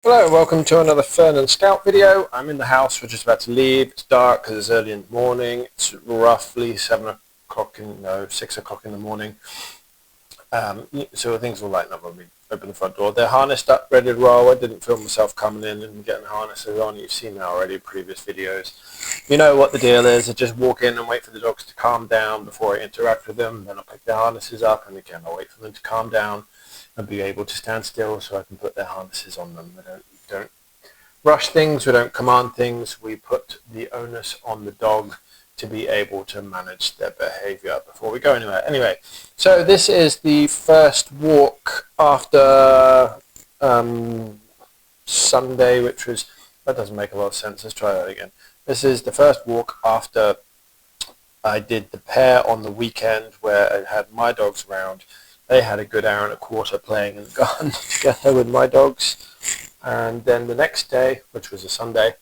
Hello, welcome to another Fern and Scout video. I'm in the house, we're just about to leave. It's dark because it's early in the morning. It's roughly 6 o'clock in the morning. So things will lighten up when we open the front door. They're harnessed up, ready to roll. I didn't film myself coming in and getting the harnesses on. You've seen that already in previous videos. You know what the deal is. I just walk in and wait for the dogs to calm down before I interact with them. Then I'll pick their harnesses up and again I'll wait for them to calm down and be able to stand still so I can put their harnesses on them. We don't rush things, we don't command things, we put the onus on the dog to be able to manage their behavior before we go anywhere. Anyway, so this is the first walk after Sunday, which was, that doesn't make a lot of sense, let's try that again. This is the first walk after I did the pair on the weekend where I had my dogs around. They had a good hour and a quarter playing in the garden together with my dogs. And then the next day, which was a Sunday,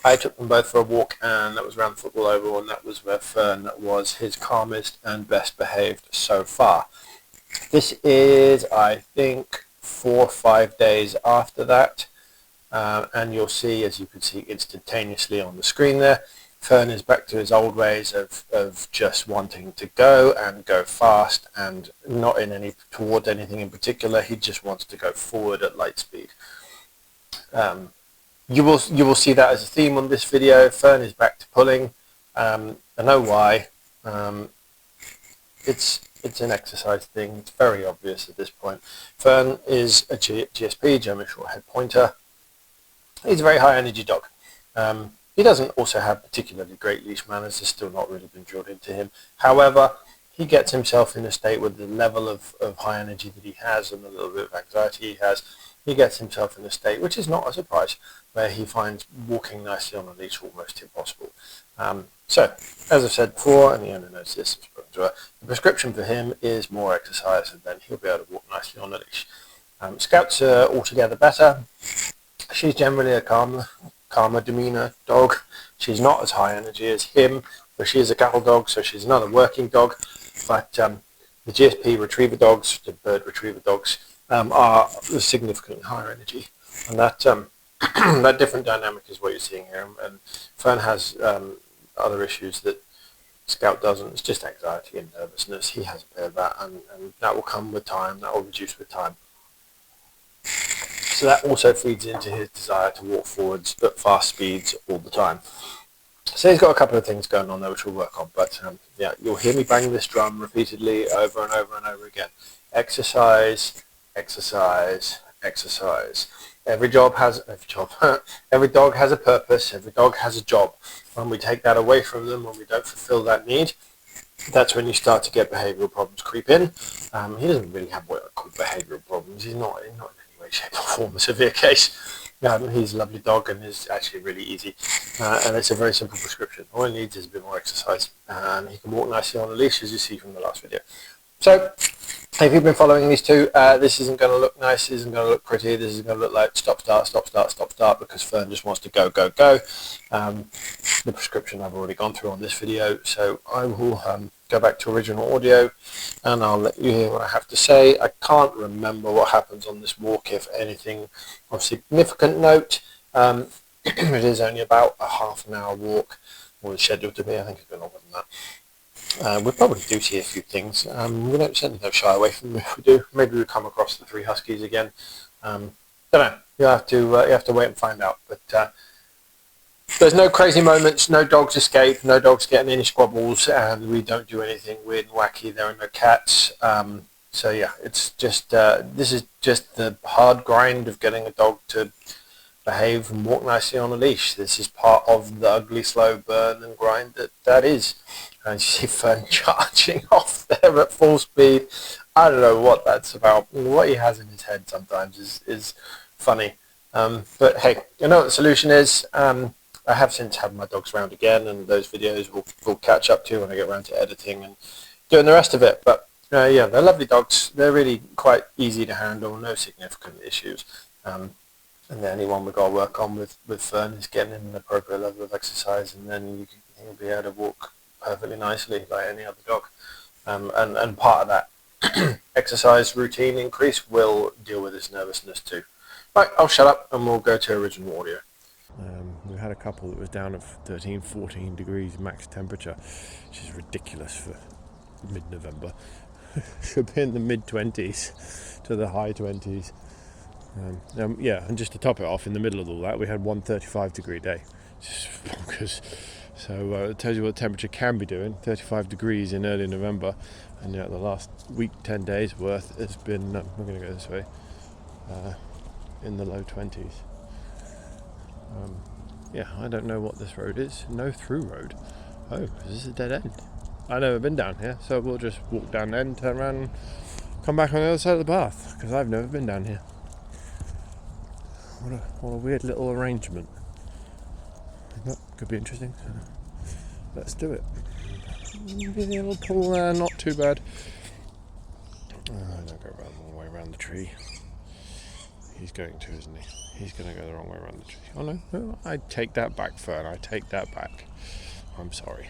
I took them both for a walk, and that was around the football oval, and that was where Fern was his calmest and best behaved so far. This is, I think, 4 or 5 days after that, and you'll see, as you can see instantaneously on the screen there, Fern is back to his old ways of just wanting to go and go fast and not in towards anything in particular. He just wants to go forward at light speed. You will see that as a theme on this video. Fern is back to pulling. I know why. It's an exercise thing. It's very obvious at this point. Fern is a GSP, German Shorthair Pointer. He's a very high energy dog. He doesn't also have particularly great leash manners. It's still not really been drilled into him. However, he gets himself in a state with the level of high energy that he has and the little bit of anxiety he has. He gets himself in a state, which is not a surprise, where he finds walking nicely on a leash almost impossible. So, as I've said before, and the owner knows this, the prescription for him is more exercise, and then he'll be able to walk nicely on a leash. Scouts are altogether better. She's generally a calmer demeanor dog. She's not as high energy as him, but she is a cattle dog, so she's another working dog. But the GSP retriever dogs, the bird retriever dogs, are significantly higher energy, and that that different dynamic is what you're seeing here. And Fern has other issues that Scout doesn't. It's just anxiety and nervousness. He has a bit of that, and that will come with time. That will reduce with time. So that also feeds into his desire to walk forwards at fast speeds all the time. So he's got a couple of things going on there which we'll work on. But yeah, you'll hear me bang this drum repeatedly over and over and over again. Exercise, exercise, exercise. Every dog has a purpose. Every dog has a job. When we take that away from them, when we don't fulfill that need, that's when you start to get behavioural problems creep in. He doesn't really have what I call behavioural problems. He's not in any way, shape or form a severe case. He's a lovely dog and is actually really easy. And it's a very simple prescription. All he needs is a bit more exercise. And he can walk nicely on a leash, as you see from the last video. So, if you've been following these two, this isn't going to look nice, this isn't going to look pretty, this is going to look like stop, start, stop, start, stop, start, because Fern just wants to go, go, go. The prescription I've already gone through on this video, so I will go back to original audio and I'll let you hear what I have to say. I can't remember what happens on this walk, if anything of significant note. It is only about a half an hour walk, or it's scheduled to be. I think it's been longer than that. We probably do see a few things. We certainly don't shy away from them if we do. Maybe we come across the 3 Huskies again. Don't know. You have to wait and find out. But there's no crazy moments. No dogs escape. No dogs getting any squabbles, and we don't do anything weird and wacky. There are no cats. So yeah, it's just this is just the hard grind of getting a dog to behave and walk nicely on a leash. This is part of the ugly, slow burn and grind that is. And you see Fern charging off there at full speed. I don't know what that's about. What he has in his head sometimes is funny. But hey, you know what the solution is. I have since had my dogs around again, and those videos will catch up to when I get around to editing and doing the rest of it. But yeah, they're lovely dogs. They're really quite easy to handle. No significant issues. And the only one we've got to work on with Fern is getting him an appropriate level of exercise, and then he'll be able to walk perfectly nicely like any other dog. And part of that exercise routine increase will deal with his nervousness too. Right, I'll shut up and we'll go to original audio. We had a couple that was down at 13, 14 degrees max temperature, which is ridiculous for mid-November. Should be in the mid-20s to the high 20s. And just to top it off, in the middle of all that, we had one 35-degree day. Just bonkers. So it tells you what the temperature can be doing. 35 degrees in early November, and the last week, 10 days worth, has been, we're going to go this way, in the low 20s. I don't know what this road is. No through road. Oh, is this a dead end? I've never been down here, so we'll just walk down the end, turn around and come back on the other side of the path, because I've never been down here. What a weird little arrangement. That could be interesting. So let's do it. Maybe a little pull there, not too bad. Don't go around the wrong way around the tree. He's going to, isn't he? He's going to go the wrong way around the tree. Oh no, I take that back, Fern. I take that back. I'm sorry.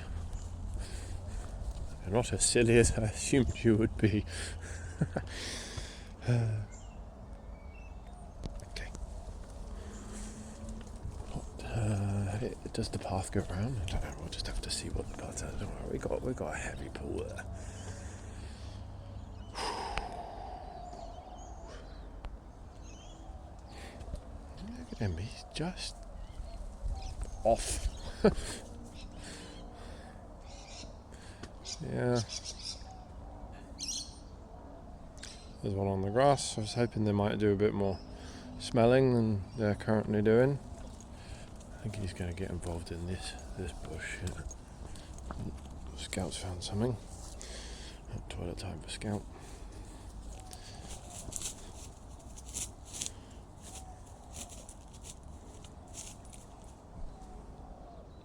You're not as silly as I assumed you would be. Okay. Does the path go around? I don't know. We'll just have to see what the path is. Don't worry. We got a heavy pull there. Look at him. He's just off. Yeah. There's one on the grass. I was hoping they might do a bit more smelling than they're currently doing. I think he's going to get involved in this bush. Yeah. Scout's found something. Toilet time for Scout.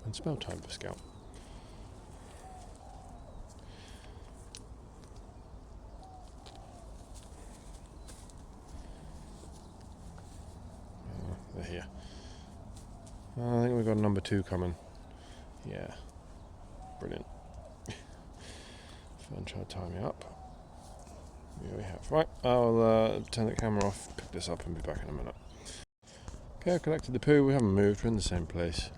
And smell time for Scout. They're here. I think we've got number 2 coming. Yeah. Brilliant. Fern, try to tie me up. Here we have. Right, I'll turn the camera off, pick this up and be back in a minute. Okay, I collected the poo. We haven't moved. We're in the same place.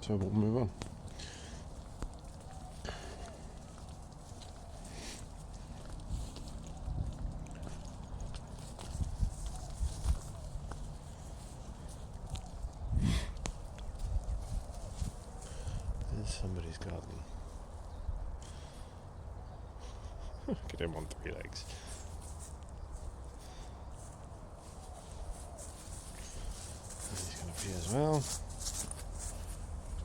So we'll move on. Somebody's garden. Get him on 3 legs. He's going to pee as well.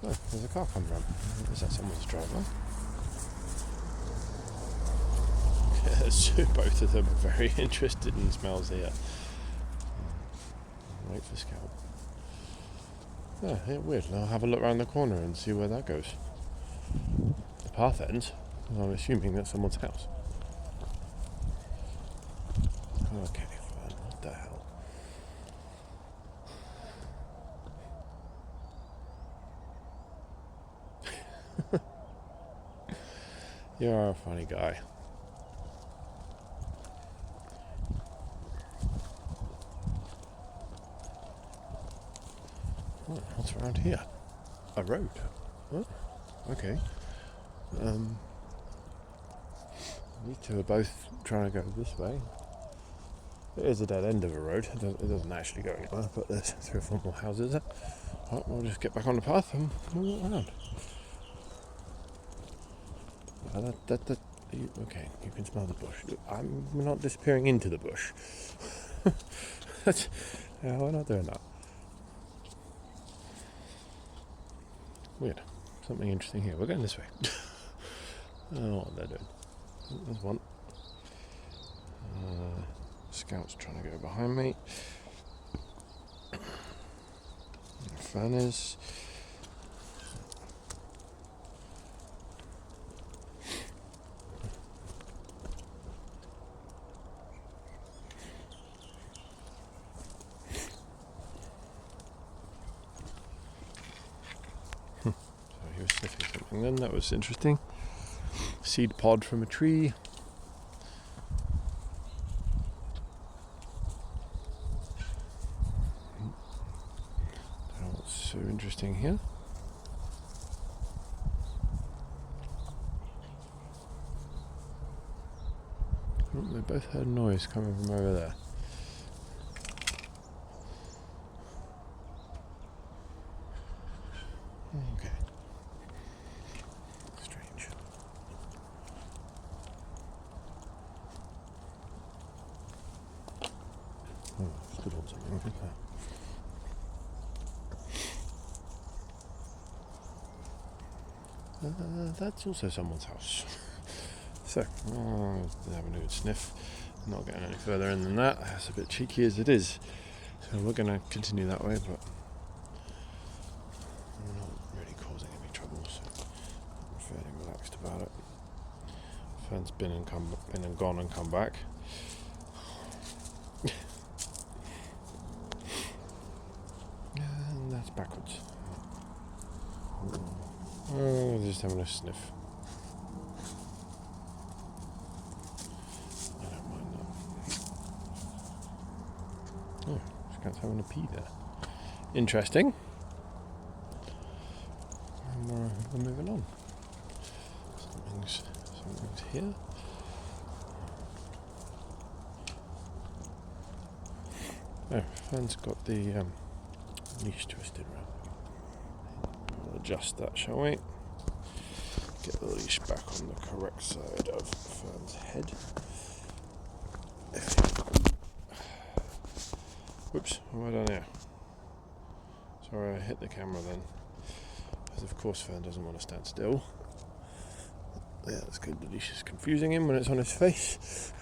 Oh, there's a car coming around. Is that someone's driveway? Both of them are very interested in smells here. Wait for Scout. Yeah, weird. I'll have a look around the corner and see where that goes. The path ends. I'm assuming that's someone's house. Okay, fine. What the hell? You're a funny guy. What's around here? A road. Oh, okay. These two are both trying to go this way. It is a dead end of a road. It doesn't actually go anywhere, but there's 3 or 4 more houses there. Right, we'll just get back on the path and we'll walk around. Okay, you can smell the bush. We're not disappearing into the bush. Yeah, we're not doing that. Weird. Something interesting here. We're going this way. I don't know what they're doing. There's one. Scout's trying to go behind me. Fern is. So he was sniffing something then. That was interesting. Seed pod from a tree. also interesting here. Oh, they both heard noise coming from over there. Okay. Strange. Oh, stood on something. Look at that. That's also someone's house. So, having a good sniff. Not getting any further in than that. That's a bit cheeky as it is. So we're going to continue that way, but we're not really causing any trouble, so I'm fairly relaxed about it. Fern's been and gone and come back. And that's backwards. Oh, just having a sniff. I don't mind that. Oh, this cat's having a pee there. Interesting. And we're moving on. Something's here. Oh, Fern's got the leash twisted around. We'll adjust that, shall we? Get the leash back on the correct side of Fern's head. Whoops, what have I done here? Sorry, I hit the camera then. Because of course Fern doesn't want to stand still. Yeah, that's good. The leash is confusing him when it's on his face.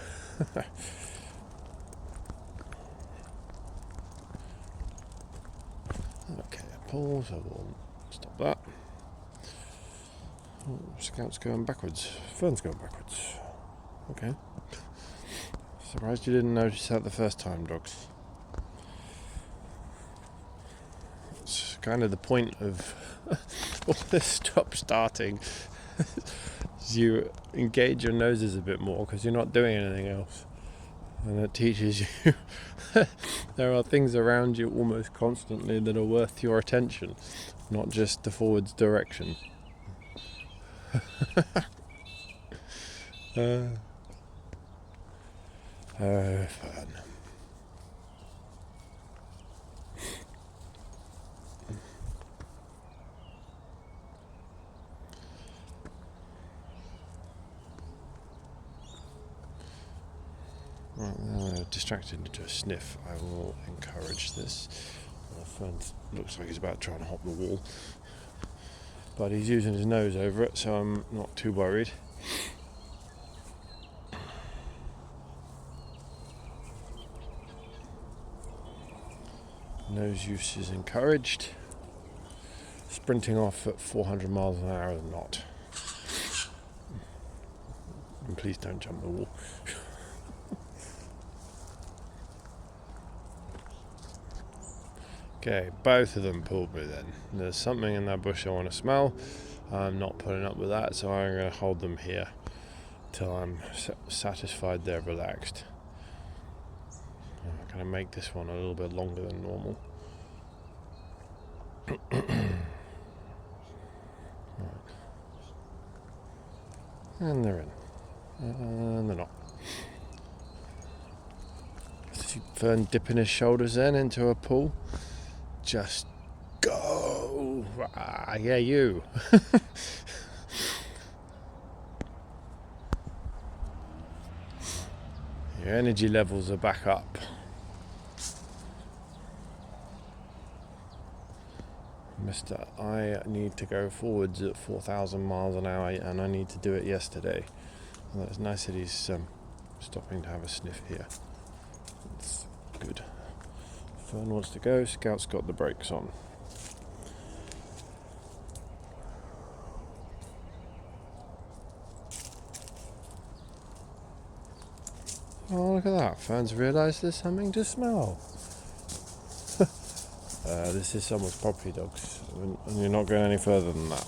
Okay, a pull, so we'll stop that. Oh, Scout's going backwards. Fern's going backwards. Okay. Surprised you didn't notice that the first time, dogs. It's kind of the point of all this stop starting. You engage your noses a bit more because you're not doing anything else. And it teaches you there are things around you almost constantly that are worth your attention, not just the forwards direction. Fun. Right, distracted into a sniff. I will encourage this. Fern looks like he's about to try and hop the wall, but he's using his nose over it, so I'm not too worried. Nose use is encouraged. Sprinting off at 400 miles an hour is not. And please don't jump the wall. Okay, both of them pulled me then. There's something in that bush I want to smell. I'm not putting up with that, so I'm going to hold them here till I'm satisfied they're relaxed. I'm going to make this one a little bit longer than normal. Right. And they're in. And they're not. See Fern dipping his shoulders then into a pool. Just go! Ah, yeah, you. Your energy levels are back up. Mister, I need to go forwards at 4,000 miles an hour and I need to do it yesterday. Well, it's nice that he's stopping to have a sniff here. It's good. Fern wants to go, Scout's got the brakes on. Oh, look at that. Fern's realised there's something to smell. This is someone's property, dogs, and you're not going any further than that.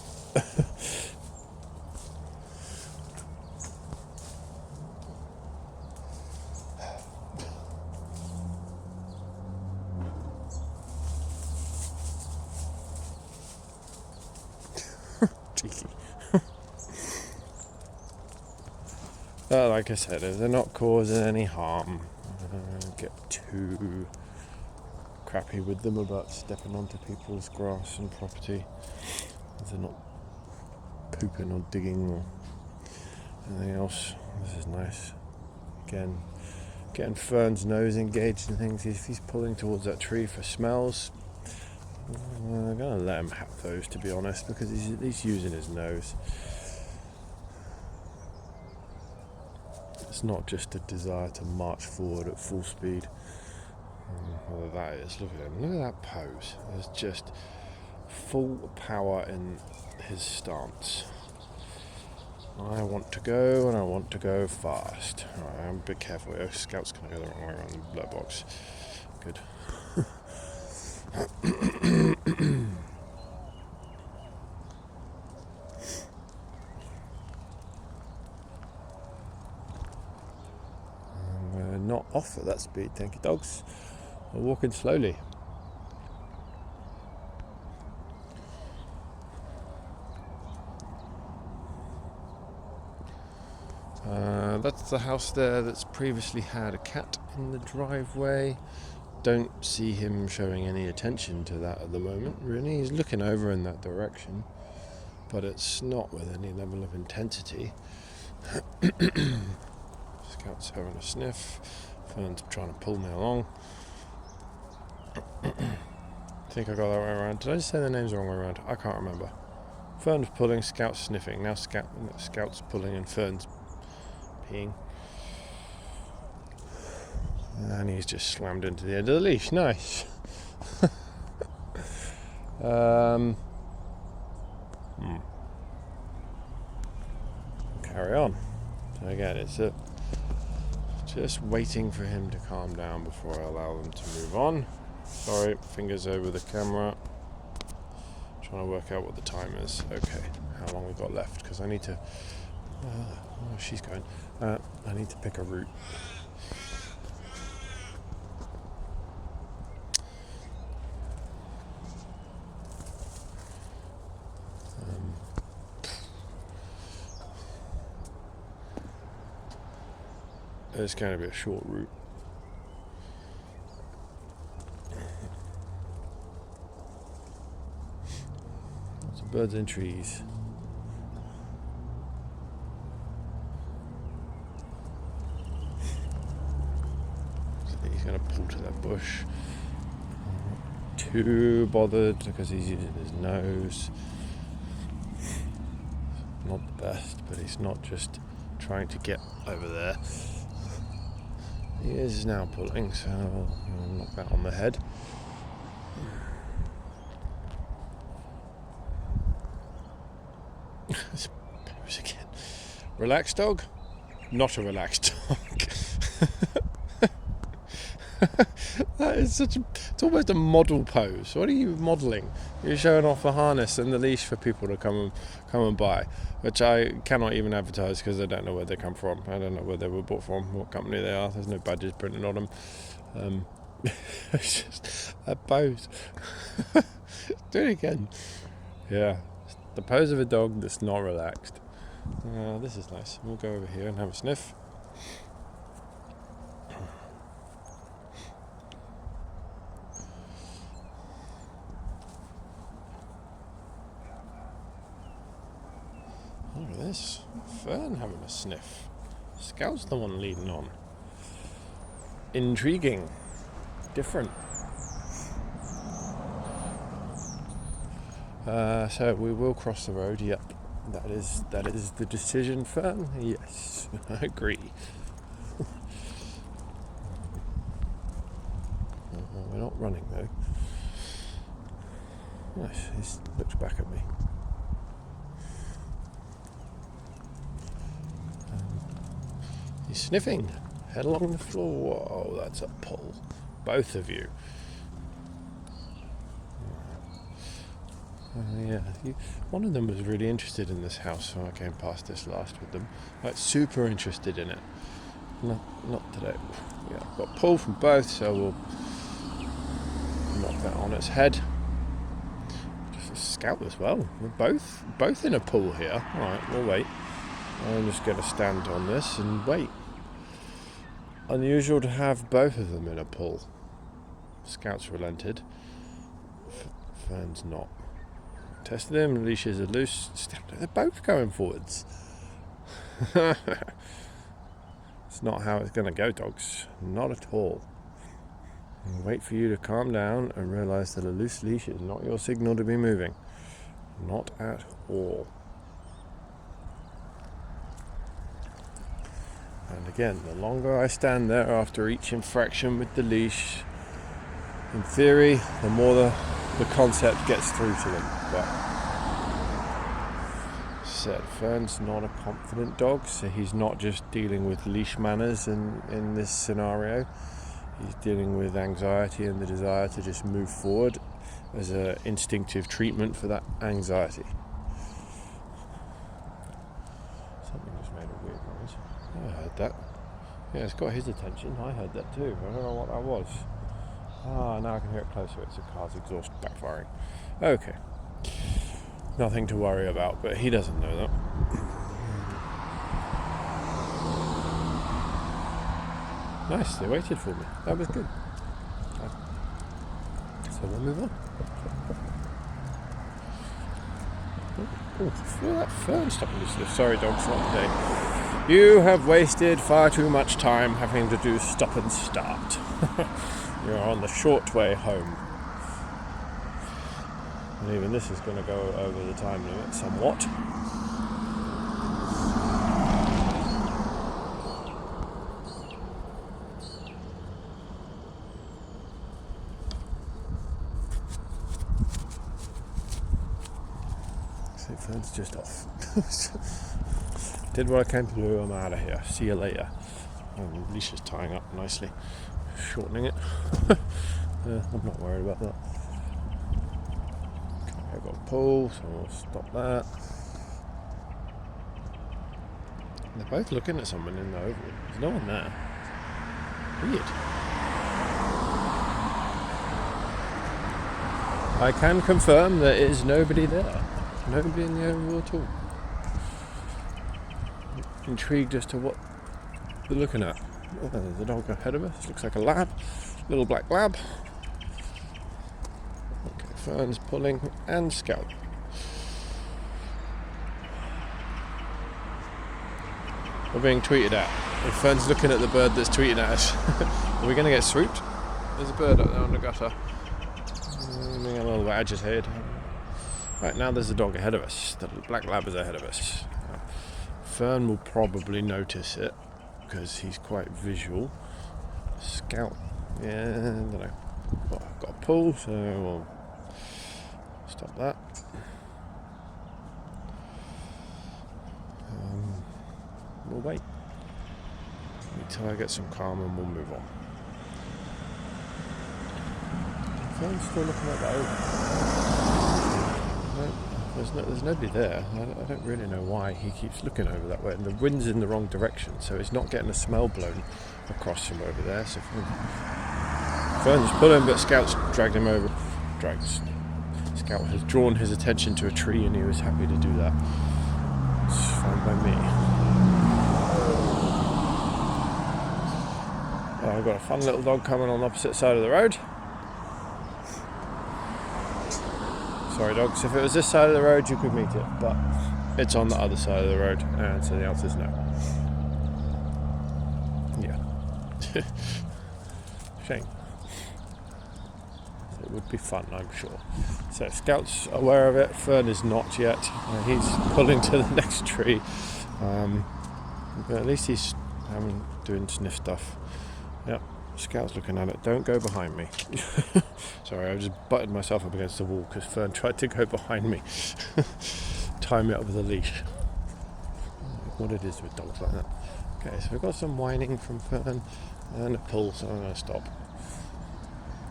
Like I said, if they're not causing any harm, don't get too crappy with them about stepping onto people's grass and property. If they're not pooping or digging or anything else. This is nice. Again, getting Fern's nose engaged in things. If he's pulling towards that tree for smells, I'm going to let him have those, to be honest, because he's at least using his nose. It's not just a desire to march forward at full speed. Whether that is, look at him, look at that pose. There's just full power in his stance. I want to go, and I want to go fast. Alright, I'm a bit careful here. Scout's going to go the wrong way around the black box. Good. We're not off at that speed, thank you, dogs. We're walking slowly. That's the house there that's previously had a cat in the driveway. Don't see him showing any attention to that at the moment, really. He's looking over in that direction, but it's not with any level of intensity. Scout's having a sniff. Fern's trying to pull me along. I think I got that way around. Did I just say the names the wrong way around? I can't remember. Fern's pulling, Scout's sniffing. Now Scout's pulling and Fern's peeing. And he's just slammed into the end of the leash. Nice. Carry on. So again, it's just waiting for him to calm down before I allow them to move on. Sorry, fingers over the camera. Trying to work out what the time is. Okay, how long we've got left, because I need to... oh, she's going. I need to pick a route. It's going to be a short route. Lots of birds and trees. So he's going to pull to that bush. Not too bothered because he's using his nose. Not the best, but he's not just trying to get over there. He is now pulling, so I'll knock that on the head. Pose again. Relaxed dog? Not a relaxed dog. That is it's almost a model pose. What are you modelling? You're showing off the harness and the leash for people to come and buy, which I cannot even advertise because I don't know where they come from. I don't know where they were bought from, what company they are. There's no badges printed on them. It's just a pose. Do it again. Yeah, the pose of a dog that's not relaxed. This is nice. We'll go over here and have a sniff. Look at this. Fern having a sniff. Scout's the one leading on. Intriguing. Different. So we will cross the road. Yep. That is the decision, Fern. Yes, I agree. We're not running though. Nice. He looks back at me. He's sniffing. Head along the floor. Whoa, that's a pull. Both of you. Yeah, one of them was really interested in this house when I came past this last with them. Like, super interested in it. Not today. Yeah, I've got pull from both, so we'll knock that on its head. Just a Scout as well. We're both in a pull here. Alright, we'll wait. I'm just going to stand on this and wait. Unusual to have both of them in a pull. Scout's relented. Fern's not. Tested him, leashes are loose. They're both going forwards. It's not how it's going to go, dogs. Not at all. Wait for you to calm down and realise that a loose leash is not your signal to be moving. Not at all. And again, the longer I stand there after each infraction with the leash, in theory, the more the concept gets through to them. But said, Fern's not a confident dog, so he's not just dealing with leash manners in this scenario. He's dealing with anxiety and the desire to just move forward as an instinctive treatment for that anxiety. Something just made a weird noise. I heard that. Yeah, it's got his attention. I heard that too. I don't know what that was. Now I can hear it closer. It's a car's exhaust backfiring. Okay. Nothing to worry about, but he doesn't know that. Nice, they waited for me. That was good. So we'll move on. Oh, feel that Fern stopping this lift. Sorry, dogs, not today. You have wasted far too much time having to do stop and start. You're on the short way home. And even this is going to go over the time limit somewhat. So Fern's just off. Did what I came to do, I'm out of here. See you later. And the leash is tying up nicely. Shortening it. I'm not worried about that. Okay, I've got a pull, so we'll stop that. They're both looking at someone in the oval. There's no one there. Weird. I can confirm there is nobody there. Nobody in the oval at all. Intrigued as to what they're looking at. Oh, there's a dog ahead of us. Looks like a lab. Little black lab. Okay, Fern's pulling and Scout. We're being tweeted at. And Fern's looking at the bird that's tweeting at us. Are we going to get swooped? There's a bird up there on the gutter. I'm a little bit agitated. Right, now there's a dog ahead of us. The black lab is ahead of us. Fern will probably notice it because he's quite visual. Scout, yeah, I don't know. Well, I've got a pull, so we'll stop that. We'll wait until I get some calm and we'll move on. Fern's still looking at the oval. No, there's nobody there. I don't really know why he keeps looking over that way. And the wind's in the wrong direction, so he's not getting a smell blown across from over there. So Fern's pulling, but Scout's dragged him over. Scout has drawn his attention to a tree, and he was happy to do that. It's fine by me. I've got a fun little dog coming on the opposite side of the road. Sorry dogs, if it was this side of the road you could meet it, but it's on the other side of the road, and so the answer is no. Yeah. Shame. It would be fun, I'm sure. So Scout's aware of it, Fern is not yet. He's pulling to the next tree. But at least he's doing sniff stuff. Yep. Scout's looking at it. Don't go behind me. Sorry, I just butted myself up against the wall because Fern tried to go behind me. Tie me up with a leash. What it is with dogs like that. Okay, so we've got some whining from Fern and a pull, so I'm going to stop.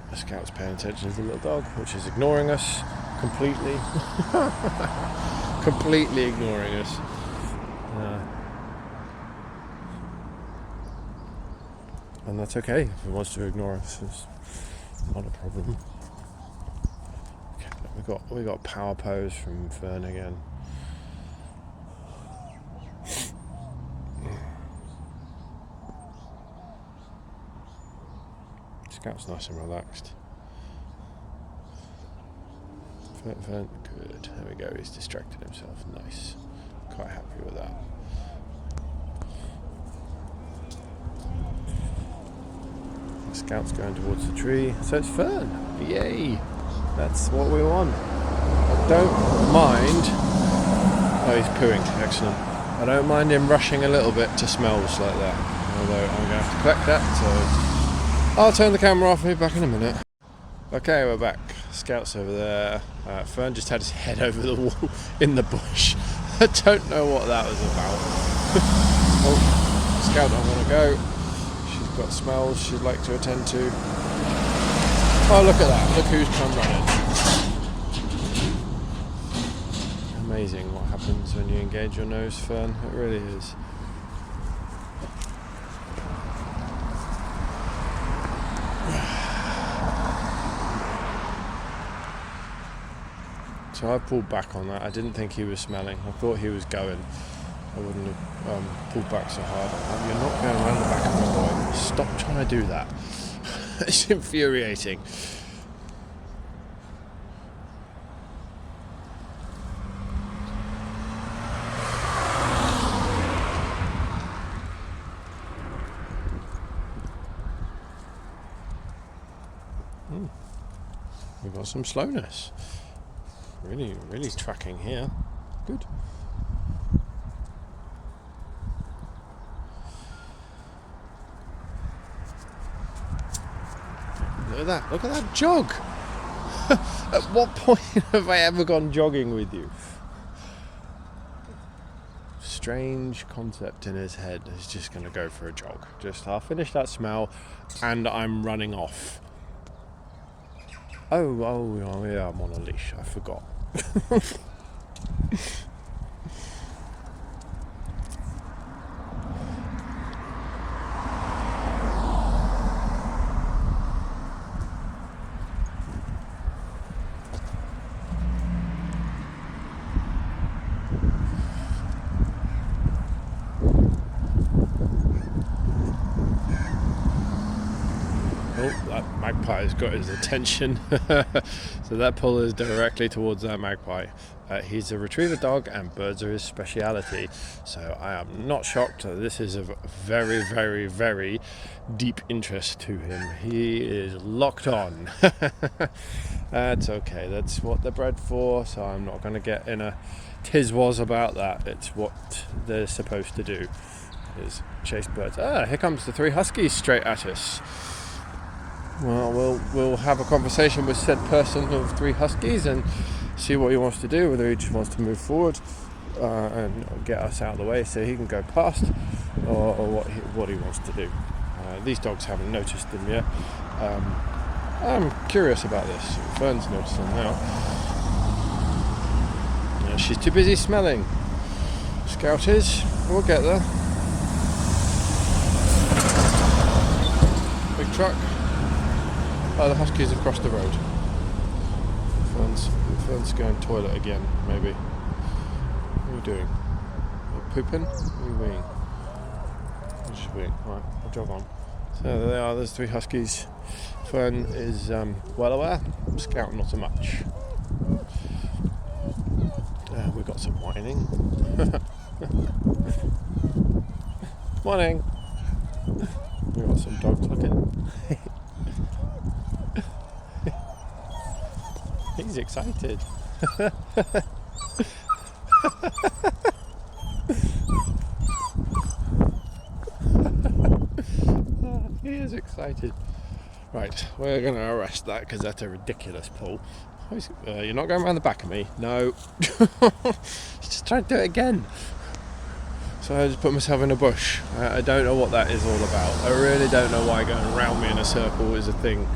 The Scout's paying attention to the little dog, which is ignoring us completely. Completely ignoring us. And that's okay if he wants to ignore us. It's not a problem. Okay, we got power pose from Fern again. Scout's nice and relaxed. Fern, good. There we go. He's distracted himself. Nice. Quite happy with that. The Scout's going towards the tree. So it's Fern. Yay! That's what we want. I don't mind. Oh, he's pooing. Excellent. I don't mind him rushing a little bit to smells like that. Although I'm going to have to collect that, so I'll turn the camera off and be back in a minute. Okay, we're back. Scout's over there. Fern just had his head over the wall in the bush. I don't know what that was about. Oh, Scout don't want to go. She's got smells she'd like to attend to. Oh, look at that. Look who's come running. Amazing what happens when you engage your nose, Fern. It really is. So I pulled back on that. I didn't think he was smelling. I thought he was going. I wouldn't have pulled back so hard. You're not going around the back of my boy. Stop trying to do that. It's infuriating. We've got some slowness. Really tracking here. Good. Look at that jog. At what point have I ever gone jogging with you? Strange concept in his head. He's just going to go for a jog. I'll finish that smell and I'm running off. Oh yeah, I'm on a leash. I forgot. That magpie's got his attention. So that pull is directly towards that magpie. He's a retriever dog and birds are his speciality, so I am not shocked. This is a very, very, very deep interest to him. He is locked on. That's okay, that's what they're bred for, so I'm not going to get in a tiz-was about that. It's what they're supposed to do, is chase birds. Here comes the 3 Huskies straight at us. Well, we'll have a conversation with said person of 3 Huskies and see what he wants to do, whether he just wants to move forward and get us out of the way so he can go past, or what he wants to do. These dogs haven't noticed them yet. I'm curious about this. Fern's noticed them now. She's too busy smelling. Scout is. We'll get there. Big truck. Oh, the Husky's across the road. Fern's going toilet again, maybe. What are you doing? Are you pooping? What are you weeing? What should we? Right, I'll jog on. So there they are, there's 3 Huskies. Fern is well aware. Scout not so much. We've got some whining. Morning! We've got some dogs looking. He's excited. He is excited. Right, we're going to arrest that because that's a ridiculous pull. You're not going around the back of me. No. Just try to do it again. So I just put myself in a bush. I don't know what that is all about. I really don't know why going around me in a circle is a thing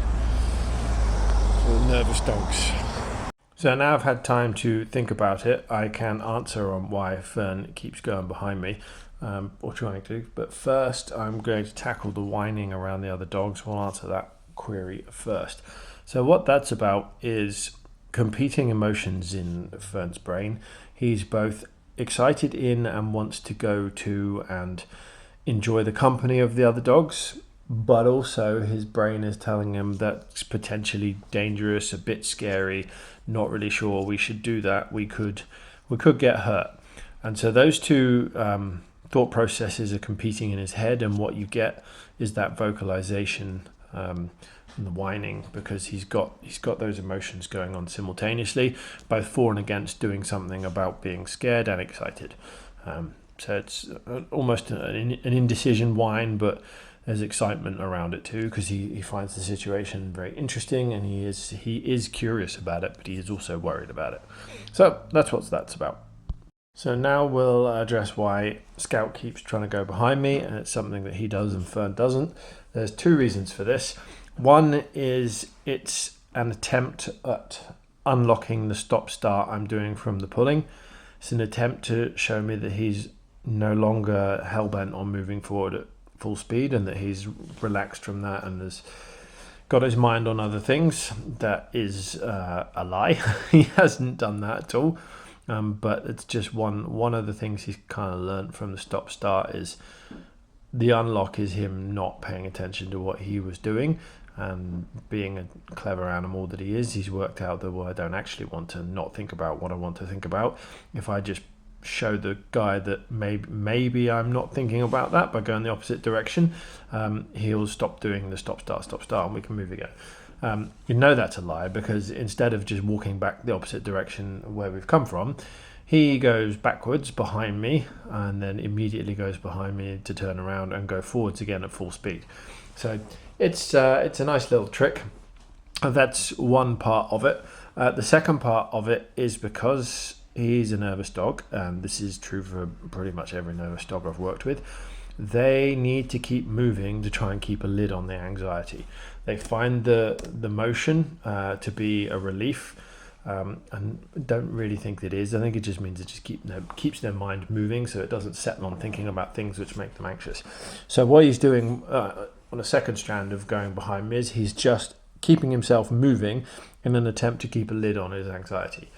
for nervous dogs. So now I've had time to think about it. I can answer on why Fern keeps going behind me, or trying to. But first, I'm going to tackle the whining around the other dogs. We'll answer that query first. So what that's about is competing emotions in Fern's brain. He's both excited in and wants to go to and enjoy the company of the other dogs, but also his brain is telling him that's potentially dangerous, a bit scary, not really sure we should do that. We could get hurt. And so those two thought processes are competing in his head, and what you get is that vocalization and the whining, because he's got those emotions going on simultaneously, both for and against doing something about being scared and excited. So it's almost an indecision whine, but there's excitement around it too, because he finds the situation very interesting, and he is curious about it, but he is also worried about it. So that's what that's about. So now we'll address why Scout keeps trying to go behind me, and it's something that he does and Fern doesn't. There's two reasons for this. One is it's an attempt at unlocking the stop-start I'm doing from the pulling. It's an attempt to show me that he's no longer hell-bent on moving forward at full speed, and that he's relaxed from that and has got his mind on other things. That is a lie. He hasn't done that at all. But it's just one of the things he's kind of learned from the stop-start is the unlock is him not paying attention to what he was doing, and being a clever animal that he is, he's worked out that, well, I don't actually want to not think about what I want to think about. If I just show the guy that maybe I'm not thinking about that by going the opposite direction, he'll stop doing the stop-start, and we can move again. You know that's a lie, because instead of just walking back the opposite direction where we've come from, he goes backwards behind me and then immediately goes behind me to turn around and go forwards again at full speed. So it's a nice little trick. That's one part of it. The second part of it is because he's a nervous dog, and this is true for pretty much every nervous dog I've worked with. They need to keep moving to try and keep a lid on their anxiety. They find the motion to be a relief, and don't really think that it is. I think it just means it just keeps their mind moving, so it doesn't settle on thinking about things which make them anxious. So what he's doing on a second strand of going behind me is he's just keeping himself moving in an attempt to keep a lid on his anxiety.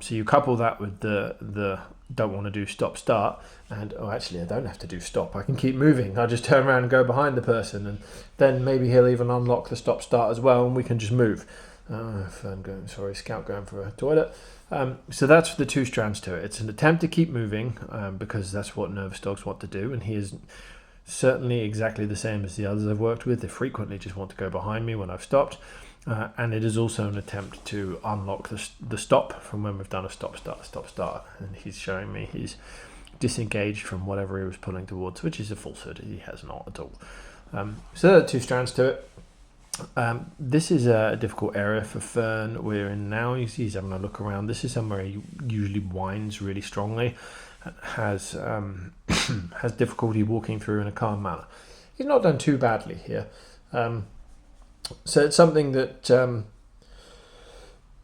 So you couple that with the don't want to do stop-start, and actually I don't have to do stop, I can keep moving, I'll just turn around and go behind the person, and then maybe he'll even unlock the stop-start as well, and we can just move. Scout going for a toilet. So that's the two strands to it. It's an attempt to keep moving, because that's what nervous dogs want to do, and he is certainly exactly the same as the others I've worked with. They frequently just want to go behind me when I've stopped. And it is also an attempt to unlock the stop from when we've done a stop-start. And he's showing me he's disengaged from whatever he was pulling towards, which is a falsehood. He has not at all. So there are two strands to it. This is a difficult area for Fern. We're in now. He's having a look around. This is somewhere he usually whines really strongly, has difficulty walking through in a calm manner. He's not done too badly here. So it's something that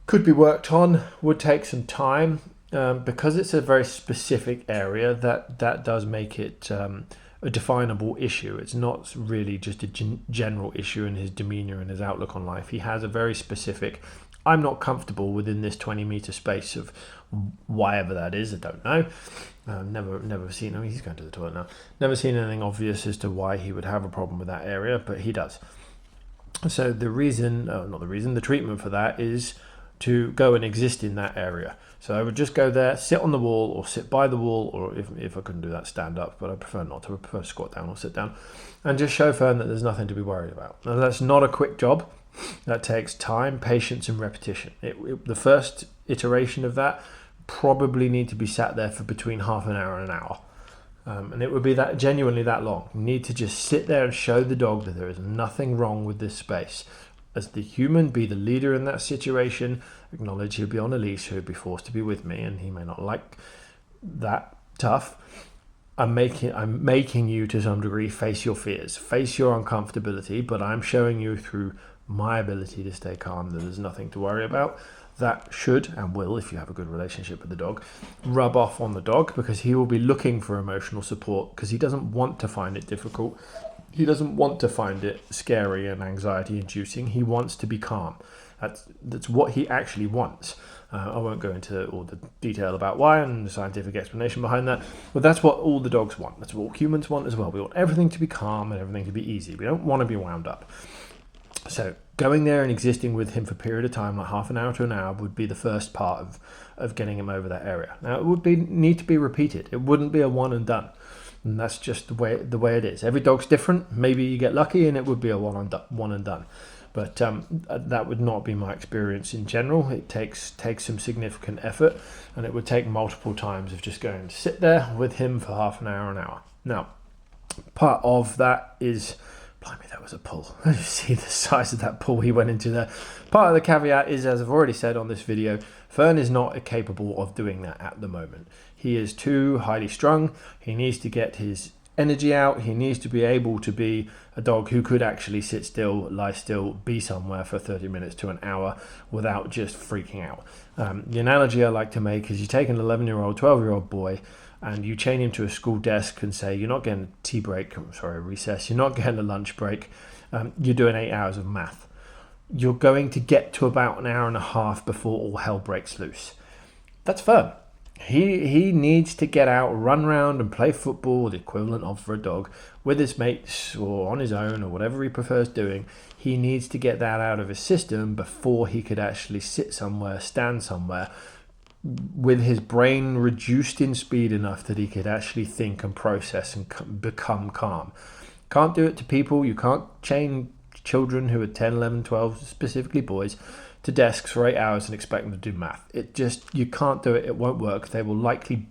could be worked on, would take some time, because it's a very specific area that does make it a definable issue. It's not really just a general issue in his demeanour and his outlook on life. He has a very specific, I'm not comfortable within this 20-metre space of whatever that is, I don't know. Never seen him, he's going to the toilet now. Never seen anything obvious as to why he would have a problem with that area, but he does. So the treatment for that is to go and exist in that area. So I would just go there, sit on the wall or sit by the wall, or if I couldn't do that, stand up, but I prefer not to. I prefer to squat down or sit down, and just show Fern that there's nothing to be worried about. Now that's not a quick job. That takes time, patience and repetition. The first iteration of that probably need to be sat there for between half an hour and an hour. And it would be that genuinely that long. You need to just sit there and show the dog that there is nothing wrong with this space. As the human, be the leader in that situation. Acknowledge he'll be on a leash, he'll be forced to be with me, and he may not like that. Tough. I'm making you to some degree face your fears, face your uncomfortability, but I'm showing you through my ability to stay calm that there's nothing to worry about. That should and will, if you have a good relationship with the dog, rub off on the dog, because he will be looking for emotional support, because he doesn't want to find it difficult. He doesn't want to find it scary and anxiety inducing. He wants to be calm. That's what he actually wants. I won't go into all the detail about why and the scientific explanation behind that, but that's what all the dogs want. That's what humans want as well. We want everything to be calm and everything to be easy. We don't want to be wound up. So going there and existing with him for a period of time, like half an hour to an hour, would be the first part of getting him over that area. Now, it would need to be repeated. It wouldn't be a one and done. And that's just the way it is. Every dog's different. Maybe you get lucky and it would be a one and done. But that would not be my experience in general. It takes some significant effort, and it would take multiple times of just going to sit there with him for half an hour. Now, part of that is, blimey, that was a pull. You see the size of that pull he went into there. Part of the caveat is, as I've already said on this video, Fern is not capable of doing that at the moment. He is too highly strung. He needs to get his energy out. He needs to be able to be a dog who could actually sit still, lie still, be somewhere for 30 minutes to an hour without just freaking out. The analogy I like to make is you take an 11-year-old, 12-year-old boy and you chain him to a school desk and say, you're not getting a tea break, recess, you're not getting a lunch break, you're doing 8 hours of math. You're going to get to about an hour and a half before all hell breaks loose. That's Fern. He needs to get out, run around and play football, the equivalent of for a dog, with his mates or on his own or whatever he prefers doing. He needs to get that out of his system before he could actually sit somewhere, stand somewhere, with his brain reduced in speed enough that he could actually think and process and become calm. Can't do it to people. You can't chain children who are 10, 11, 12, specifically boys, to desks for 8 hours and expect them to do math. You can't do it. It won't work. They will likely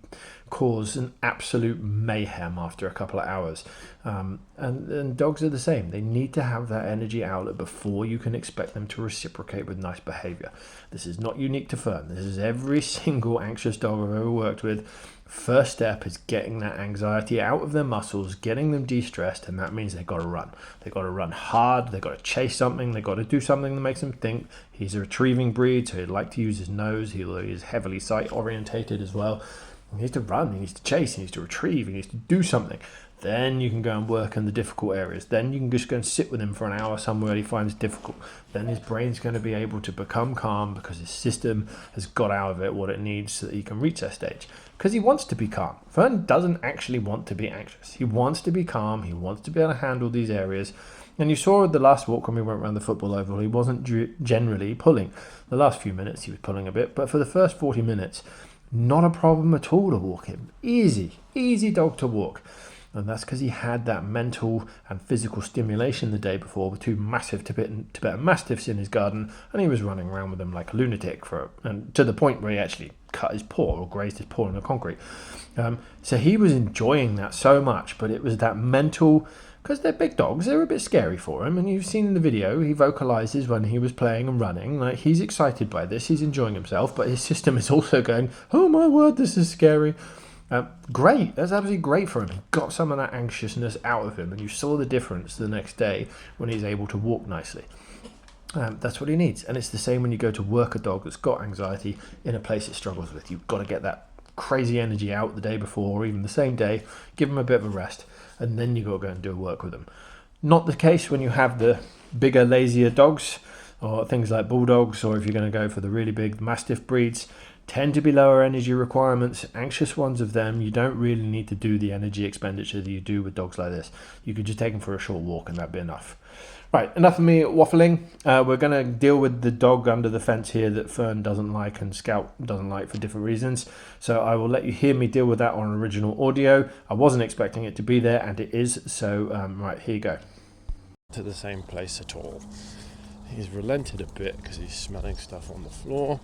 cause an absolute mayhem after a couple of hours. And dogs are the same. They need to have that energy outlet before you can expect them to reciprocate with nice behavior. This is not unique to Fern. This is every single anxious dog I've ever worked with. First step is getting that anxiety out of their muscles, getting them de-stressed, and that means they've got to run. They've got to run hard, they've got to chase something, they've got to do something that makes them think. He's a retrieving breed, so he'd like to use his nose. He is heavily sight orientated as well. He needs to run, he needs to chase, he needs to retrieve, he needs to do something. Then you can go and work in the difficult areas. Then you can just go and sit with him for an hour somewhere he finds difficult. Then his brain's going to be able to become calm because his system has got out of it what it needs so that he can reach that stage. Because he wants to be calm. Fern doesn't actually want to be anxious. He wants to be calm. He wants to be able to handle these areas. And you saw at the last walk when we went around the football oval, he wasn't generally pulling. The last few minutes he was pulling a bit, but for the first 40 minutes, not a problem at all to walk him. Easy dog to walk. And that's because he had that mental and physical stimulation the day before with 2 massive Tibetan Mastiffs in his garden, and he was running around with them like a lunatic and to the point where he actually cut his paw or grazed his paw in the concrete. So he was enjoying that so much, but it was that mental, because they're big dogs, they're a bit scary for him, and you've seen in the video, he vocalizes when he was playing and running, like he's excited by this, he's enjoying himself, but his system is also going, oh my word, this is scary. Great, that's absolutely great for him. He got some of that anxiousness out of him, and you saw the difference the next day when he's able to walk nicely. That's what he needs, and it's the same when you go to work a dog that's got anxiety in a place it struggles with. You've got to get that crazy energy out the day before or even the same day, give them a bit of a rest, and then you've got to go and do work with them. Not the case when you have the bigger, lazier dogs or things like bulldogs, or if you're going to go for the really big Mastiff breeds, tend to be lower energy requirements. Anxious ones of them, you don't really need to do the energy expenditure that you do with dogs like this. You could just take them for a short walk and that'd be enough. Right, enough of me waffling. We're going to deal with the dog under the fence here that Fern doesn't like and Scout doesn't like for different reasons. So I will let you hear me deal with that on original audio. I wasn't expecting it to be there, and it is. So right, here you go. To the same place at all. He's relented a bit because he's smelling stuff on the floor.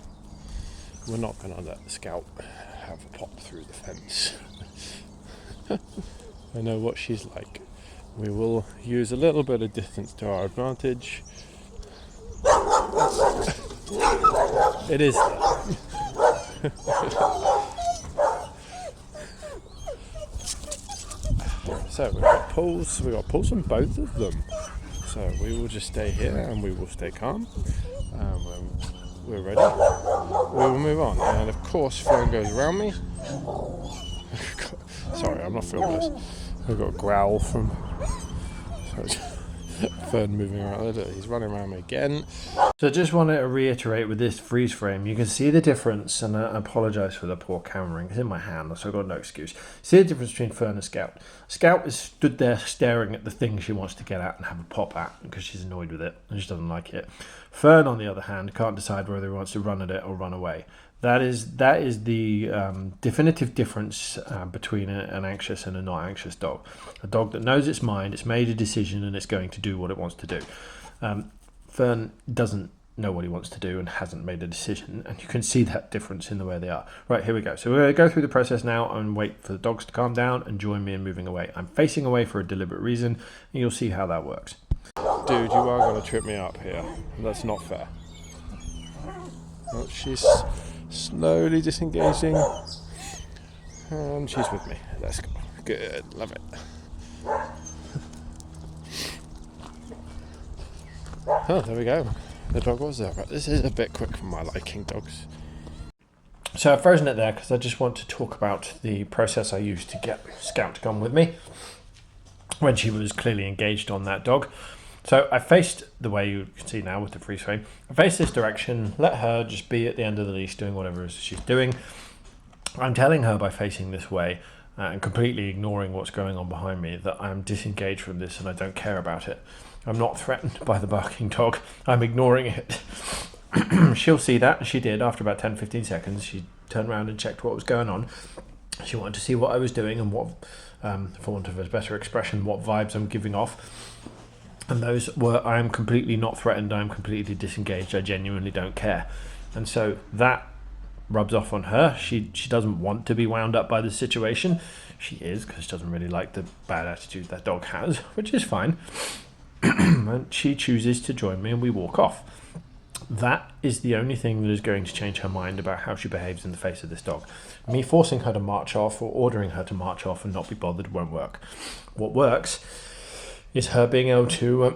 We're not going to let the Scout have a pop through the fence. I know what she's like. We will use a little bit of distance to our advantage. It is So we've got pulls on both of them. So we will just stay here and we will stay calm. We're ready. We will move on. And of course Fern goes around me. Sorry, I'm not filming this. We've got a growl from Fern moving around. He's running around me again. So I just wanted to reiterate with this freeze frame, you can see the difference, and I apologise for the poor cameraing. It's in my hand, so I've got no excuse. See the difference between Fern and Scout. Scout is stood there staring at the thing she wants to get at and have a pop at because she's annoyed with it and she doesn't like it. Fern, on the other hand, can't decide whether he wants to run at it or run away. That is the definitive difference between an anxious and a not anxious dog. A dog that knows its mind, it's made a decision, and it's going to do what it wants to do. Fern doesn't know what he wants to do and hasn't made a decision, and you can see that difference in the way they are. Right, here we go. So we're going to go through the process now and wait for the dogs to calm down and join me in moving away. I'm facing away for a deliberate reason, and you'll see how that works. Dude, you are going to trip me up here. That's not fair. Well, she's slowly disengaging, and she's with me. Let's go. Good, love it. Oh, there we go. The dog was there, but this is a bit quick for my liking, dogs. So I've frozen it there because I just want to talk about the process I used to get Scout to come with me when she was clearly engaged on that dog. So I faced the way you can see now with the freeze frame. I faced this direction, let her just be at the end of the leash doing whatever she's doing. I'm telling her by facing this way and completely ignoring what's going on behind me that I'm disengaged from this and I don't care about it. I'm not threatened by the barking dog. I'm ignoring it. She'll see that, and she did. After about 10-15 seconds, she turned around and checked what was going on. She wanted to see what I was doing and what, for want of a better expression, what vibes I'm giving off. And those were, I am completely not threatened, I am completely disengaged, I genuinely don't care. And so that rubs off on her. She doesn't want to be wound up by the situation. She is, because she doesn't really like the bad attitude that dog has, which is fine. And she chooses to join me and we walk off. That is the only thing that is going to change her mind about how she behaves in the face of this dog. Me forcing her to march off or ordering her to march off and not be bothered won't work. What works is her being able to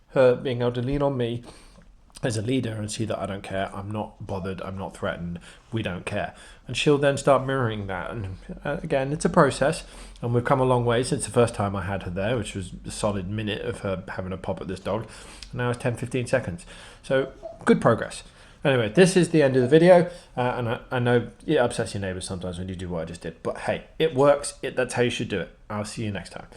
her being able to lean on me as a leader and see that I don't care, I'm not bothered, I'm not threatened, we don't care. And she'll then start mirroring that. And again, it's a process, and we've come a long way since the first time I had her there, which was a solid minute of her having a pop at this dog. And now it's 10-15 seconds. So good progress. Anyway, this is the end of the video, and I know it upsets your neighbours sometimes when you do what I just did, but hey, it works, that's how you should do it. I'll see you next time.